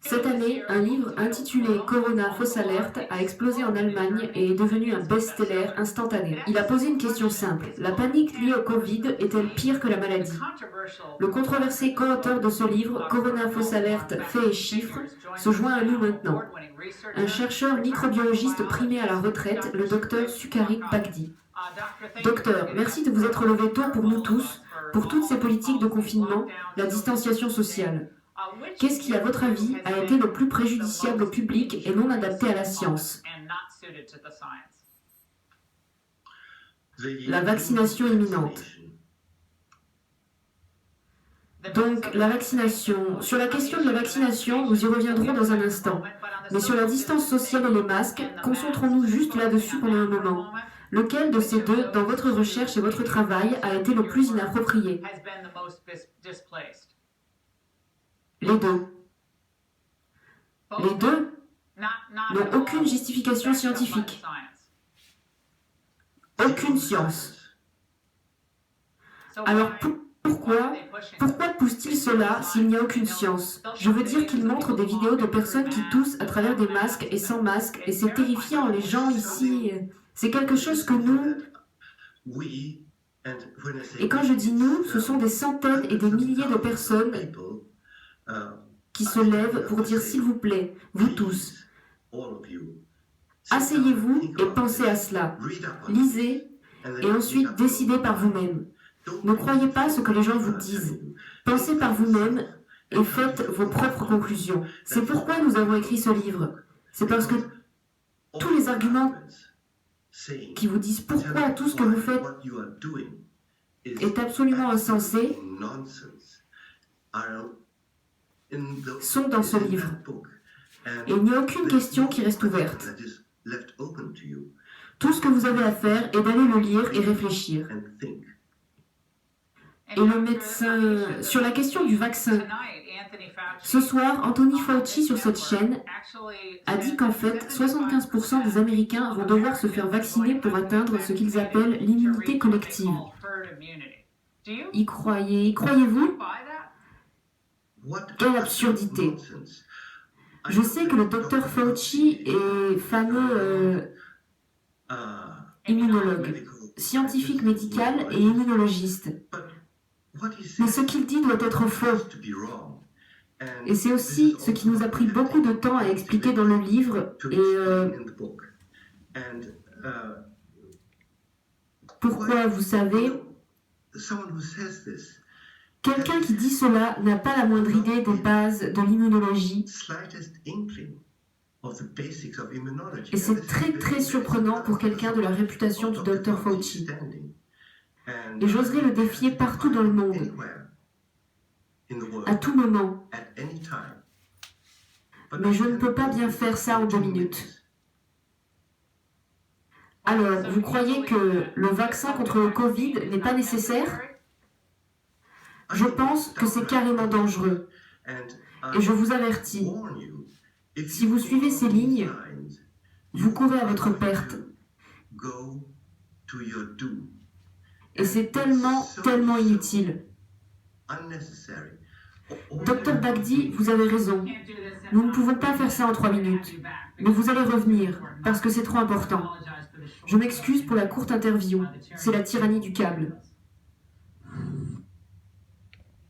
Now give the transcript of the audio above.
Cette année, un livre intitulé Corona fausse alerte a explosé en Allemagne et est devenu un best-seller instantané. Il a posé une question simple. La panique liée au Covid est-elle pire que la maladie? Le controversé co-auteur de ce livre, Corona fausse alerte, faits et chiffres, se joint à nous maintenant. Un chercheur microbiologiste primé à la retraite, le docteur Sucharit Bhakdi. Docteur, merci de vous être levé tôt pour nous tous, pour toutes ces politiques de confinement, la distanciation sociale. Qu'est-ce qui, à votre avis, a été le plus préjudiciable au public et non adapté à la science? La vaccination imminente. Donc, la vaccination. Sur la question de la vaccination, nous y reviendrons dans un instant. Mais sur la distance sociale et les masques, concentrons-nous juste là-dessus pendant un moment. Lequel de ces deux, dans votre recherche et votre travail, a été le plus inapproprié? Les deux. Les deux n'ont aucune justification scientifique. Aucune science. Alors pourquoi poussent-ils cela s'il n'y a aucune science? Je veux dire qu'ils montrent des vidéos de personnes qui toussent à travers des masques et sans masque, et c'est terrifiant, les gens ici... C'est quelque chose que nous... Et quand je dis nous, ce sont des centaines et des milliers de personnes qui se lèvent pour dire s'il vous plaît, vous tous, asseyez-vous et pensez à cela. Lisez et ensuite décidez par vous-même. Ne croyez pas ce que les gens vous disent. Pensez par vous-même et faites vos propres conclusions. C'est pourquoi nous avons écrit ce livre. C'est parce que tous les arguments qui vous disent pourquoi tout ce que vous faites est absolument insensé sont dans ce livre. Et il n'y a aucune question qui reste ouverte. Tout ce que vous avez à faire est d'aller le lire et réfléchir. Et le médecin... Sur la question du vaccin, ce soir, Anthony Fauci sur cette chaîne a dit qu'en fait, 75% des Américains vont devoir se faire vacciner pour atteindre ce qu'ils appellent l'immunité collective. Y croyez-vous? Quelle absurdité! Je sais que le docteur Fauci est fameux immunologue, scientifique médical et immunologiste. Mais ce qu'il dit doit être faux. Et c'est aussi ce qui nous a pris beaucoup de temps à expliquer dans le livre. Et pourquoi, vous savez, quelqu'un qui dit cela n'a pas la moindre idée des bases de l'immunologie. Et c'est très très surprenant pour quelqu'un de la réputation du Dr Fauci. Et j'oserais le défier partout dans le monde, à tout moment. Mais je ne peux pas bien faire ça en 2 minutes. Alors, vous croyez que le vaccin contre le Covid n'est pas nécessaire? Je pense que c'est carrément dangereux. Et je vous avertis, si vous suivez ces lignes, vous courez à votre perte. Et c'est tellement inutile. Docteur Bhakdi, vous avez raison. Nous ne pouvons pas faire ça en 3 minutes. Mais vous allez revenir, parce que c'est trop important. Je m'excuse pour la courte interview. C'est la tyrannie du câble.